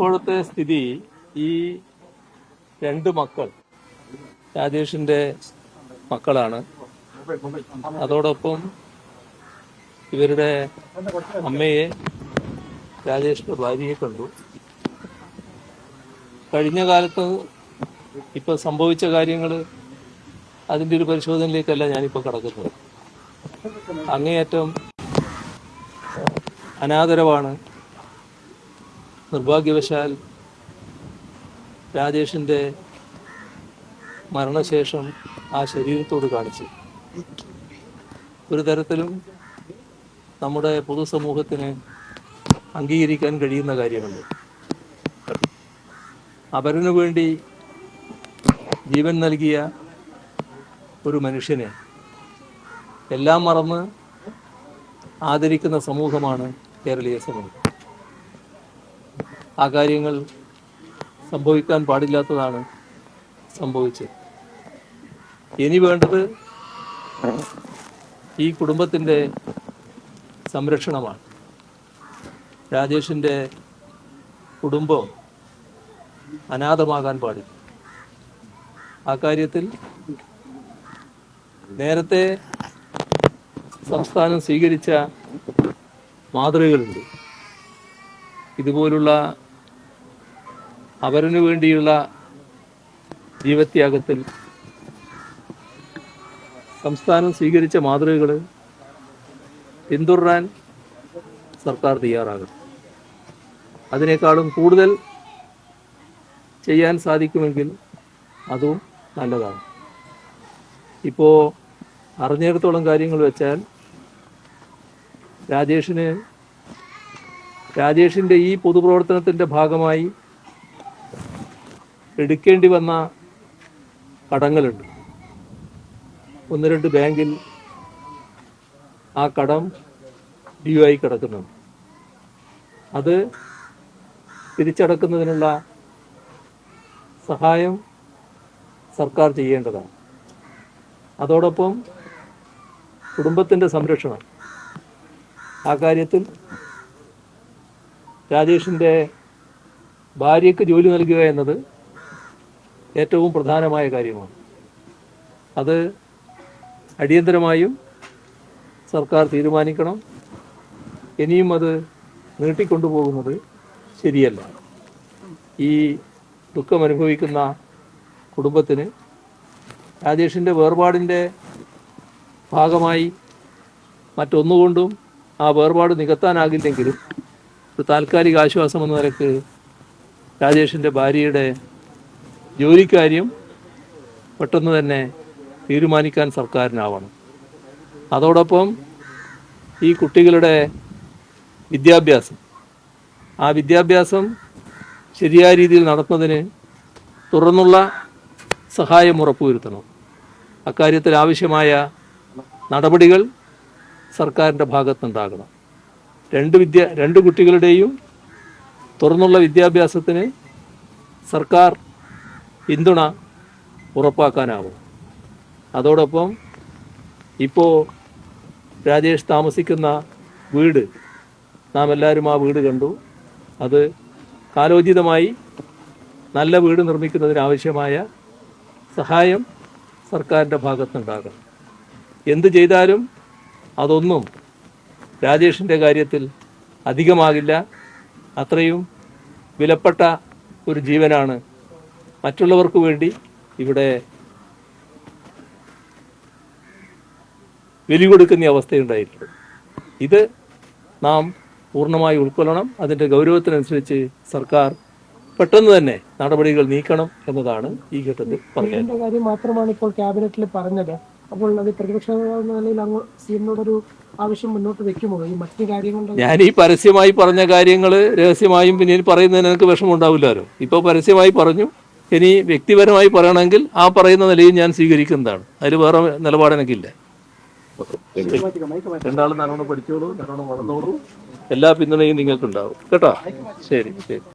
ഇപ്പോഴത്തെ സ്ഥിതി, ഈ രണ്ട് മക്കൾ രാജേഷിന്റെ മക്കളാണ്. അതോടൊപ്പം ഇവരുടെ അമ്മയെ, രാജേഷിന്റെ ഭാര്യയെ കണ്ടു. കഴിഞ്ഞ കാലത്ത് ഇപ്പൊ സംഭവിച്ച കാര്യങ്ങൾ, അതിന്റെ ഒരു പരിശോധനയിലേക്കല്ല ഞാനിപ്പോൾ കടക്കുന്നത്. അങ്ങേയറ്റം അനാദരവാണ് നിർഭാഗ്യവശാൽ രാജേഷിന്റെ മരണശേഷം ആ ശരീരത്തോട് കാണിച്ചു. ഒരു തരത്തിലും നമ്മുടെ പൊതുസമൂഹത്തിന് അംഗീകരിക്കാൻ കഴിയുന്ന കാര്യമല്ല. അപരനു വേണ്ടി ജീവൻ നൽകിയ ഒരു മനുഷ്യനെ എല്ലാം മറന്ന് ആദരിക്കുന്ന സമൂഹമാണ് കേരളീയ സമൂഹം. ആ കാര്യങ്ങൾ സംഭവിക്കാൻ പാടില്ലാത്തതാണ് സംഭവിച്ചത്. ഇനി വേണ്ടത് ഈ കുടുംബത്തിൻ്റെ സംരക്ഷണമാണ്. രാജേഷിൻ്റെ കുടുംബം അനാഥമാകാൻ പാടില്ല. ആ കാര്യത്തിൽ നേരത്തെ സംസ്ഥാനം സ്വീകരിച്ച മാതൃകകളുണ്ട്. ഇതുപോലുള്ള അവരനു വേണ്ടിയുള്ള ജീവത്യാഗത്തിൽ സംസ്ഥാനം സ്വീകരിച്ച മാതൃകകൾ പിന്തുടരാൻ സർക്കാർ തയ്യാറാകണം. അതിനേക്കാളും കൂടുതൽ ചെയ്യാൻ സാധിക്കുമെങ്കിൽ അതും നല്ലതാണ്. ഇപ്പോൾ അറിഞ്ഞിടത്തോളം കാര്യങ്ങൾ വെച്ചാൽ രാജേഷിൻ്റെ ഈ പൊതുപ്രവർത്തനത്തിൻ്റെ ഭാഗമായി എടുക്കേണ്ടി വന്ന കടങ്ങളുണ്ട്. 1-2 ബാങ്കിൽ ആ കടം ഡ്യൂ ആയി കിടക്കുന്നുണ്ട്. അത് തിരിച്ചടക്കുന്നതിനുള്ള സഹായം സർക്കാർ ചെയ്യേണ്ടതാണ്. അതോടൊപ്പം കുടുംബത്തിൻ്റെ സംരക്ഷണം, ആ കാര്യത്തിൽ രാജേഷിൻ്റെ ഭാര്യയ്ക്ക് ജോലി നൽകുക എന്നത് ഏറ്റവും പ്രധാനമായ കാര്യമാണ്. അത് അടിയന്തരമായും സർക്കാർ തീരുമാനിക്കണം. ഇനിയും അത് നീട്ടിക്കൊണ്ടുപോകുന്നത് ശരിയല്ല. ഈ ദുഃഖമനുഭവിക്കുന്ന കുടുംബത്തിന് രാജേഷിൻ്റെ വേർപാടിൻ്റെ ഭാഗമായി മറ്റൊന്നുകൊണ്ടും ആ വേർപാട് നികത്താനാകില്ലെങ്കിലും ഒരു താൽക്കാലിക ആശ്വാസം എന്ന നിലക്ക് രാജേഷിൻ്റെ ഭാര്യയുടെ ജോലിക്കാര്യം പെട്ടെന്ന് തന്നെ തീരുമാനിക്കാൻ സർക്കാരിനാവണം. അതോടൊപ്പം ഈ കുട്ടികളുടെ വിദ്യാഭ്യാസം, ആ വിദ്യാഭ്യാസം ശരിയായ രീതിയിൽ നടത്തുന്നതിന് തുടർന്നുള്ള സഹായം ഉറപ്പുവരുത്തണം. അക്കാര്യത്തിൽ ആവശ്യമായ നടപടികൾ സർക്കാരിൻ്റെ ഭാഗത്തുനിന്നുണ്ടാകണം. രണ്ട് കുട്ടികളുടെയും തുടർന്നുള്ള വിദ്യാഭ്യാസത്തിന് സർക്കാർ പിന്തുണ ഉറപ്പാക്കാനാവും. അതോടൊപ്പം ഇപ്പോൾ രാജേഷ് താമസിക്കുന്ന വീട്, നാം എല്ലാവരും ആ വീട് കണ്ടു. അത് കാലോചിതമായി നല്ല വീട് നിർമ്മിക്കുന്നതിനാവശ്യമായ സഹായം സർക്കാരിൻ്റെ ഭാഗത്തുനിന്നുണ്ടാകണം. എന്ത് ചെയ്താലും അതൊന്നും രാജേഷിൻ്റെ കാര്യത്തിൽ അധികമാകില്ല. അത്രയും വിലപ്പെട്ട ഒരു ജീവനാണ് മറ്റുള്ളവർക്ക് വേണ്ടി ഇവിടെ ബലി കൊടുക്കുന്ന അവസ്ഥയുണ്ടായിട്ടുള്ളത്. ഇത് നാം പൂർണ്ണമായി ഉൾക്കൊള്ളണം. അതിൻ്റെ ഗൗരവത്തിനനുസരിച്ച് സർക്കാർ പെട്ടെന്ന് തന്നെ നടപടികൾ നീക്കണം എന്നതാണ് ഈ ഘട്ടത്തിൽ പറഞ്ഞത്. കാര്യം മാത്രമാണ് ഇപ്പോൾ ക്യാബിനറ്റിൽ പറഞ്ഞത്. അപ്പോൾ അത് പ്രതിപക്ഷ നിലയിൽ അങ്ങ് സിഎമ്മിനോടൊരു ആവശ്യം മുന്നോട്ട് വെക്കുമോ? ഈ മറ്റു കാര്യങ്ങൾ ഞാൻ ഈ പരസ്യമായി പറഞ്ഞ കാര്യങ്ങൾ രഹസ്യമായും പിന്നീട് പറയുന്നതിന് എനിക്ക് വിഷമമുണ്ടാവില്ലല്ലോ. ഇപ്പോൾ പരസ്യമായി പറഞ്ഞു. ഇനി വ്യക്തിപരമായി പറയണമെങ്കിൽ ആ പറയുന്ന നിലയിൽ ഞാൻ സ്വീകരിക്കുന്നതാണ്. അതിൽ വേറെ നിലപാട് എനിക്കില്ല. രണ്ടാളും നല്ലോണം പഠിച്ചോളൂ, നല്ലോണം വളർന്നോളൂ. എല്ലാ പിന്തുണയും നിങ്ങൾക്കുണ്ടാവും കേട്ടോ. ശരി ശരി.